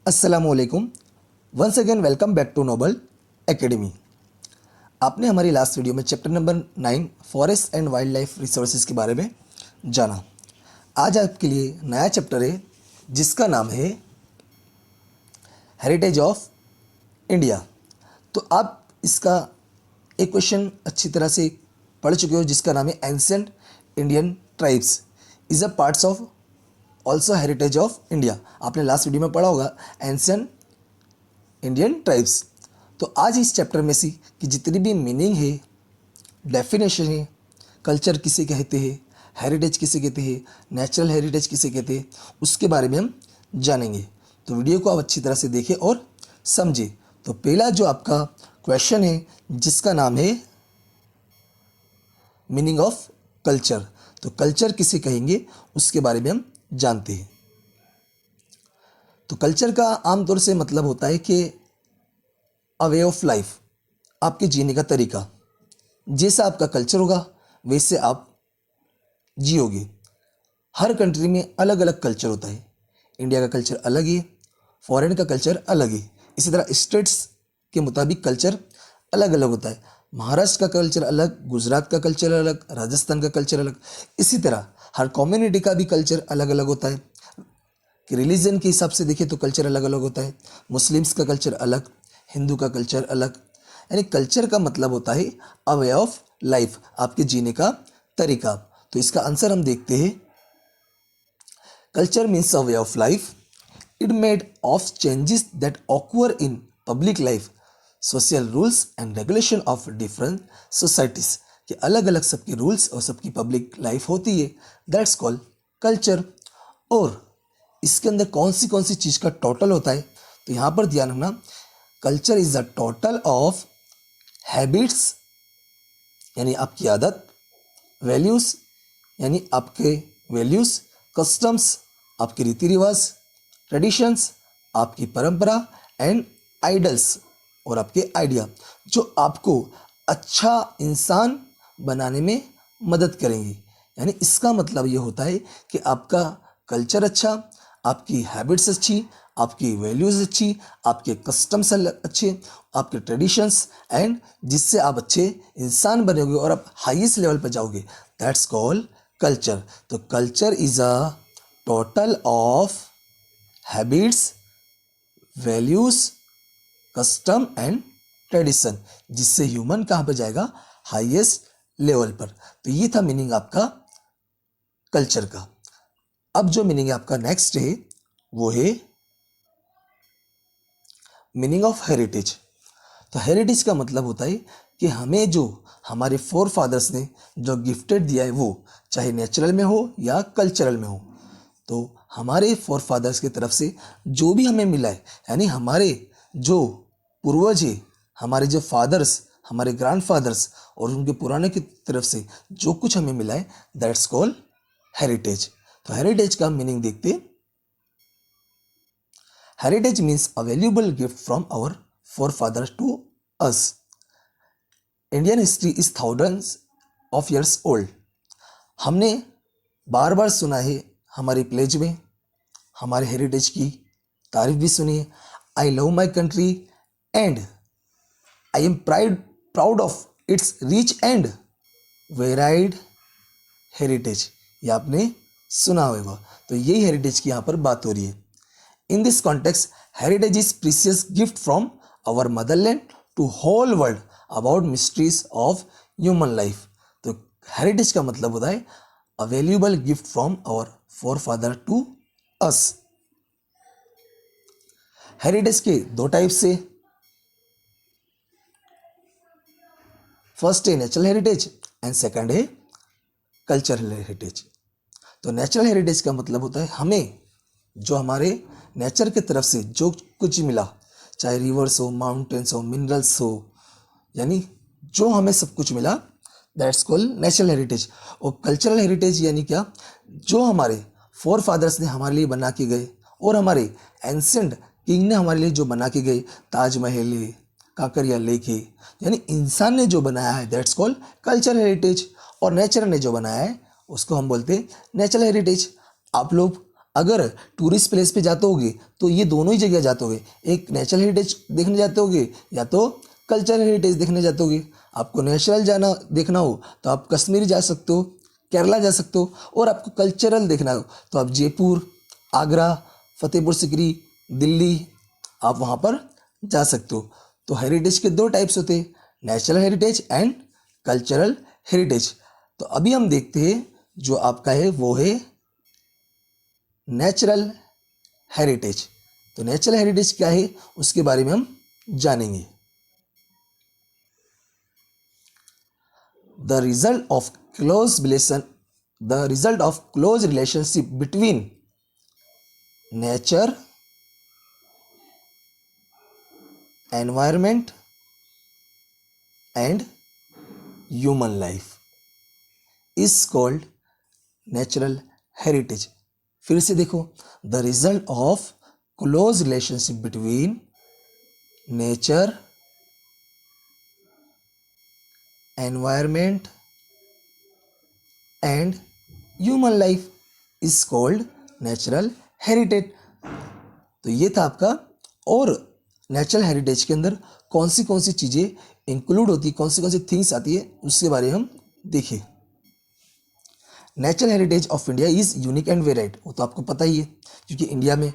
अस्सलामुअलैकुम। Once again welcome back to Noble Academy. आपने हमारी लास्ट वीडियो में chapter number 9 forest and wildlife resources के बारे में जाना। आज आपके लिए नया चैप्टर है जिसका नाम है हेरिटेज ऑफ इंडिया। तो आप इसका एक क्वेश्चन अच्छी तरह से पढ़ चुके हो जिसका नाम है ancient Indian tribes is a parts of also heritage of India. आपने लास्ट वीडियो में पढ़ा होगा एंशिएंट इंडियन ट्राइब्स। तो आज इस चैप्टर में से कि जितनी भी मीनिंग है, डेफिनेशन है, कल्चर किसे कहते हैं, हेरिटेज किसे कहते हैं, नेचुरल हेरिटेज किसे कहते हैं, उसके बारे में हम जानेंगे। तो वीडियो को आप अच्छी तरह से देखें और समझें। तो पहला जो आपका क्वेश्चन है जिसका नाम है मीनिंग ऑफ कल्चर। तो कल्चर किसे कहेंगे उसके बारे में हम जानते हैं। तो कल्चर का आमतौर से मतलब होता है कि अ वे ऑफ लाइफ, आपके जीने का तरीका। जैसा आपका कल्चर होगा वैसे आप जियोगे। हर कंट्री में अलग अलग कल्चर होता है। इंडिया का कल्चर अलग है, फॉरेन का कल्चर अलग है। इसी तरह स्टेट्स के मुताबिक कल्चर अलग अलग होता है। महाराष्ट्र का कल्चर अलग, गुजरात का कल्चर अलग, राजस्थान का कल्चर अलग। इसी तरह हर कम्युनिटी का भी कल्चर अलग अलग होता है। कि रिलीजन के हिसाब से देखें तो कल्चर अलग अलग होता है। मुस्लिम्स का कल्चर अलग, हिंदू का कल्चर अलग। यानी कल्चर का मतलब होता है अ वे ऑफ लाइफ, आपके जीने का तरीका। तो इसका आंसर हम देखते हैं। Culture means a way of life it made of changes that occur in public life, social rules and regulation of different societies. कि अलग अलग सबके रूल्स और सबकी पब्लिक लाइफ होती है, दैट्स कॉल्ड कल्चर। और इसके अंदर कौन सी चीज़ का टोटल होता है, तो यहाँ पर ध्यान रखना। Culture is the total of habits यानी आपकी आदत, वैल्यूज़ यानी आपके वैल्यूज़, कस्टम्स आपके रीति रिवाज, ट्रेडिशंस आपकी परंपरा, एंड आइडल्स और आपके आइडिया जो आपको अच्छा इंसान बनाने में मदद करेंगे। यानी इसका मतलब ये होता है कि आपका कल्चर अच्छा, आपकी हैबिट्स अच्छी, आपकी वैल्यूज़ अच्छी, आपके कस्टम्स अच्छे, आपके ट्रेडिशंस, एंड जिससे आप अच्छे इंसान बनेंगे और आप हाईएस्ट लेवल पर जाओगे, दैट्स कॉल्ड कल्चर। तो culture is a total of habits, values, custom and tradition, जिससे ह्यूमन कहाँ पर जाएगा, हाईएस्ट लेवल पर। तो ये था मीनिंग आपका कल्चर का। अब जो मीनिंग है आपका नेक्स्ट है वो है मीनिंग ऑफ हेरिटेज। तो हेरिटेज का मतलब होता है कि हमें जो हमारे फोर फादर्स ने जो गिफ्टेड दिया है वो चाहे नेचुरल में हो या कल्चरल में हो, तो हमारे फोर फादर्स की तरफ से जो भी हमें मिला है, यानी हमारे जो पूर्वज है, हमारे जो फादर्स, हमारे ग्रैंड फादर्स और उनके पुराने की तरफ से जो कुछ हमें मिला है, दैट्स कॉल्ड हेरिटेज। तो हेरिटेज का मीनिंग देखते हैं। Heritage means a valuable gift from our forefathers to us. Indian history is thousands of years old. हमने बार बार सुना है हमारी प्लेज में, हमारे हेरिटेज की तारीफ भी सुनी है। I love my country and I am proud of its rich and varied heritage. ये आपने सुना होगा। तो यही हेरिटेज की यहाँ पर बात हो रही है। In this context heritage is precious gift from our motherland to whole world about mysteries of human life. तो हेरिटेज का मतलब होता है a valuable gift from our forefather to us. Heritage के दो टाइप से, फर्स्ट है नेचुरल हेरिटेज एंड सेकंड है कल्चरल हेरिटेज। तो नेचुरल हेरिटेज का मतलब होता है हमें जो हमारे नेचर की तरफ से जो कुछ मिला, चाहे रिवर्स हो, माउंटेन्स हो, मिनरल्स हो, यानी जो हमें सब कुछ मिला, दैट्स कॉल्ड नेचुरल हेरिटेज। और कल्चरल हेरिटेज यानी क्या, जो हमारे फोर फादर्स ने हमारे लिए बना के गए और हमारे एंसेंट किंग ने हमारे लिए जो बना के गए, ताजमहल है, काकरिया लेक है, यानी इंसान ने जो बनाया है, दैट्स कॉल्ड कल्चरल हेरिटेज। और नेचर ने जो बनाया है उसको हम बोलते हैं नेचुरल हेरिटेज। आप लोग अगर टूरिस्ट प्लेस पे जाते होगे तो ये दोनों ही जगह जाते होगे, एक नेचुरल हेरिटेज देखने जाते होगे या तो कल्चरल हेरिटेज देखने जाते होगे। आपको नेचुरल जाना देखना हो तो आप कश्मीर जा सकते हो, केरला जा सकते हो, और आपको कल्चरल देखना हो तो आप जयपुर, आगरा, फतेहपुर सिकरी, दिल्ली, आप वहाँ पर जा सकते हो। तो हेरिटेज के दो टाइप्स होते हैं, natural heritage and cultural heritage. तो अभी हम देखते हैं जो आपका है वो है नेचुरल हेरिटेज। तो नेचुरल हेरिटेज क्या है उसके बारे में हम जानेंगे। The result of close relationship between nature, environment and human life is called natural heritage. फिर से देखो, the result of close relationship between nature, environment and human life is called natural heritage. तो ये था आपका। और नेचुरल हेरिटेज के अंदर कौन सी चीज़ें इंक्लूड होती, कौन सी थिंग्स आती है उसके बारे में हम देखें। Natural heritage of India is unique and varied, वो तो आपको पता ही है क्योंकि इंडिया में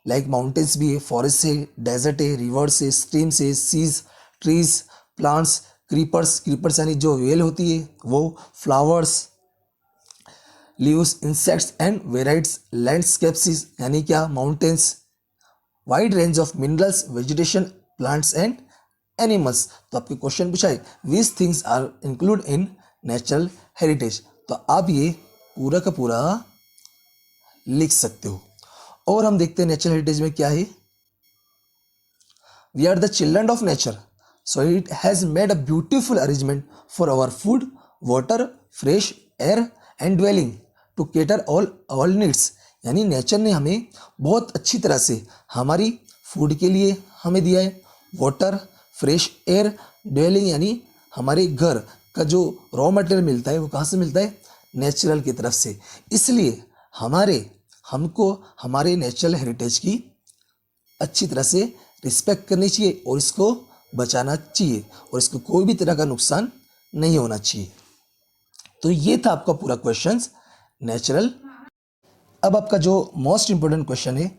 लाइक माउंटेन्स भी है, फॉरेस्ट है, डेजर्ट है, रिवर्स है, स्ट्रीम्स है, सीज, ट्रीज, प्लांट्स, क्रीपर्स यानी जो वेल होती है वो, flowers, leaves, insects and varieties, landscapes यानी क्या, mountains, wide range of minerals, vegetation, plants and animals. तो आपके क्वेश्चन पूछा है which things are include in natural heritage, तो आप ये पूरा का पूरा लिख सकते हो। और हम देखते हैं नेचुरल हेरिटेज में क्या है। We are the children of nature, so it has made a beautiful arrangement for our food, water, fresh air and dwelling to cater all needs. यानी नेचर ने हमें बहुत अच्छी तरह से हमारी फूड के लिए हमें दिया है, वाटर, फ्रेश एयर, ड्वेलिंग यानी हमारे घर का जो रॉ मटेरियल मिलता है वो कहाँ से मिलता है, नेचुरल की तरफ से। इसलिए हमको हमारे नेचुरल हेरिटेज की अच्छी तरह से रिस्पेक्ट करनी चाहिए और इसको बचाना चाहिए और इसको कोई भी तरह का नुकसान नहीं होना चाहिए। तो ये था आपका पूरा क्वेश्चंस नेचुरल। अब आपका जो मोस्ट इंपॉर्टेंट क्वेश्चन है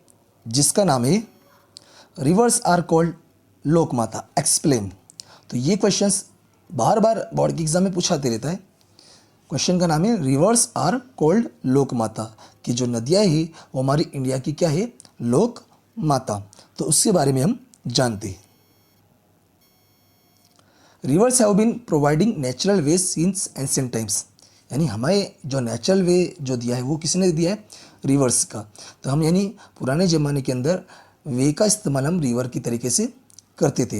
जिसका नाम है rivers are called Lokmata, explain. तो ये क्वेश्चंस बार बार बोर्ड के एग्जाम में पूछाते रहता है। क्वेश्चन का नाम है रिवर्स आर कॉल्ड लोकमाता, कि जो नदियाँ है वो हमारी इंडिया की क्या है, लोक माता। तो उसके बारे में हम जानते हैं। Rivers have been providing natural way since ancient times, यानी हमें जो नेचुरल वे जो दिया है वो किसने दिया है, रिवर्स का। तो हम यानी पुराने ज़माने के अंदर वे का इस्तेमाल हम रिवर की तरीके से करते थे।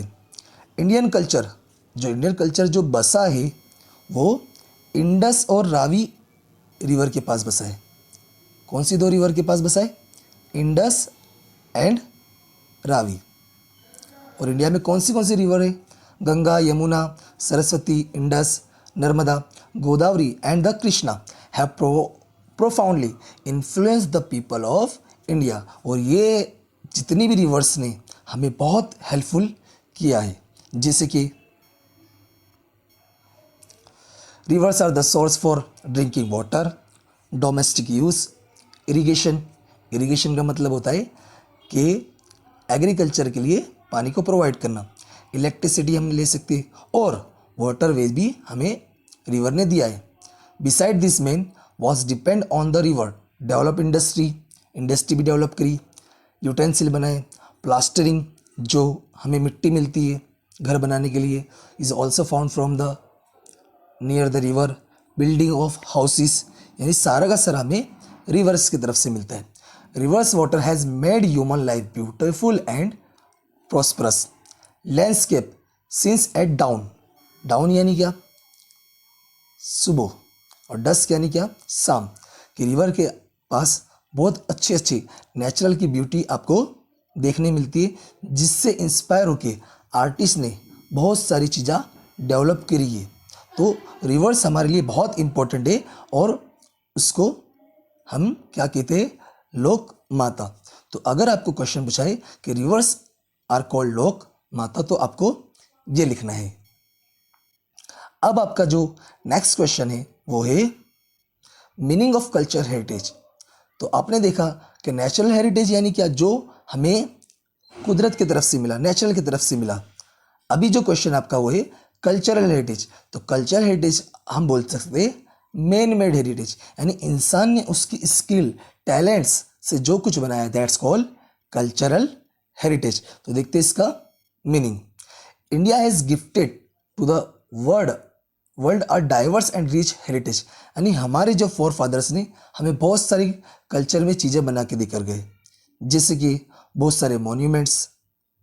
इंडियन कल्चर जो बसा है वो इंडस और रावी रिवर के पास बसा है। कौन सी दो रिवर के पास बसा है, इंडस एंड रावी। और इंडिया में कौन सी रिवर है, Ganga, Yamuna, Saraswati, Indus, Narmada, Godavari and the Krishna have profoundly influence the people of India. और ये जितनी भी रिवर्स ने हमें बहुत हेल्पफुल किया है, जैसे कि rivers are the source for drinking water, domestic use, irrigation का मतलब होता है कि एग्रीकल्चर के लिए पानी को प्रोवाइड करना, इलेक्ट्रिसिटी हम ले सकते हैं, और वाटर वेज भी हमें रिवर ने दिया है। Beside this man was depend on the river, develop industry भी डेवलप करी, यूटेंसिल बनाए, प्लास्टरिंग जो हमें मिट्टी मिलती है घर बनाने के लिए is also found from the near the river, building of houses, यानी सारा का सारा हमें रिवर्स की तरफ से मिलता है। Rivers water has made human life beautiful and prosperous landscape since at dawn यानी क्या, सुबह, और डस्क यानी क्या, शाम, कि रिवर के पास बहुत अच्छी नेचुरल की ब्यूटी आपको देखने मिलती है, जिससे इंस्पायर होके आर्टिस्ट ने बहुत सारी चीज़ें डेवलप करी है। तो रिवर्स हमारे लिए बहुत इम्पोर्टेंट है और उसको हम क्या कहते हैं, लोक माता। तो अगर आपको क्वेश्चन पूछा है कि रिवर्स आर कॉल्ड लोक माता, तो आपको ये लिखना है। अब आपका जो नेक्स्ट क्वेश्चन है वो है मीनिंग ऑफ कल्चर हेरिटेज। तो आपने देखा कि नेचुरल हेरिटेज यानी क्या, जो हमें कुदरत की तरफ से मिला, नेचुरल की तरफ से मिला। अभी जो क्वेश्चन आपका वो है कल्चरल हेरिटेज। तो कल्चरल हेरिटेज हम बोल सकते हैं मैन मेड हेरिटेज, यानी इंसान ने उसकी स्किल टैलेंट्स से जो कुछ बनाया, दैट्स कॉल्ड कल्चरल हेरिटेज। तो देखते हैं इसका meaning. India has gifted to the world our diverse and rich heritage, यानी हमारे जो फोर फादर्स ने हमें बहुत सारी कल्चर में चीज़ें बना के देकर गए, जैसे कि बहुत सारे मॉन्यूमेंट्स,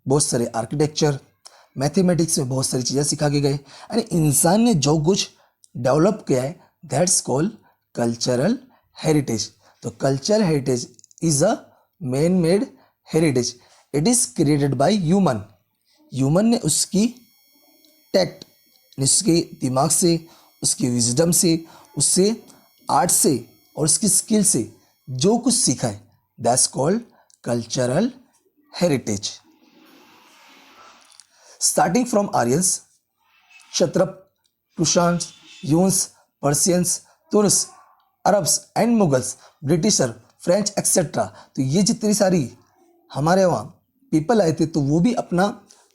बहुत सारे आर्किटेक्चर, मैथमेटिक्स में बहुत सारी चीज़ें सिखा के गए, यानी इंसान ने जो कुछ डेवलप किया है दैट्स कॉल्ड कल्चरल हेरिटेज। तो cultural heritage is a man made heritage, it is created by human ने उसकी टैक्ट, उसके दिमाग से, उसकी विजडम से, उससे आर्ट से और उसकी स्किल से जो कुछ सीखा है that's called cultural heritage. Starting from Aryans, Kshatrap, Kushans, यून्स, Persians, Turks, Arabs and Mughals, Britisher, French etcetera. तो ये जितनी सारी हमारे वहाँ पीपल आए थे तो वो भी अपना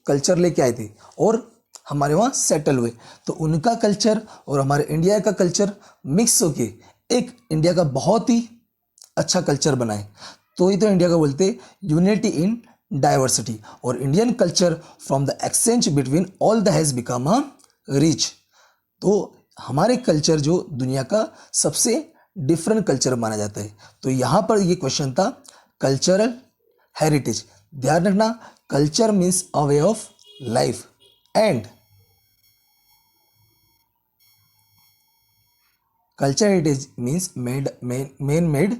कल्चर लेके आए थे और हमारे वहाँ सेटल हुए। तो उनका कल्चर और हमारे इंडिया का कल्चर मिक्स होके एक इंडिया का बहुत ही अच्छा कल्चर बनाए। तो ही तो इंडिया को बोलते यूनिटी इन डाइवर्सिटी। और Indian culture from the exchange between all the has become a rich. तो हमारे कल्चर जो दुनिया का सबसे डिफरेंट कल्चर माना जाता है। तो यहाँ पर ये क्वेश्चन था कल्चरल हेरिटेज। ध्यान रखना, culture means a way of life and culture heritage means man made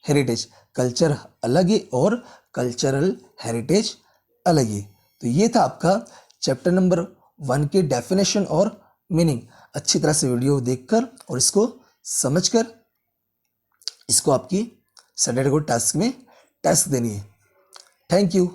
heritage. Culture अलग है और कल्चरल हेरिटेज अलग है। तो ये था आपका चैप्टर नंबर 1 के डेफिनेशन और मीनिंग। अच्छी तरह से वीडियो देखकर और इसको समझकर इसको आपकी सैटरडे को टास्क में टेस्ट देनी है। Thank you.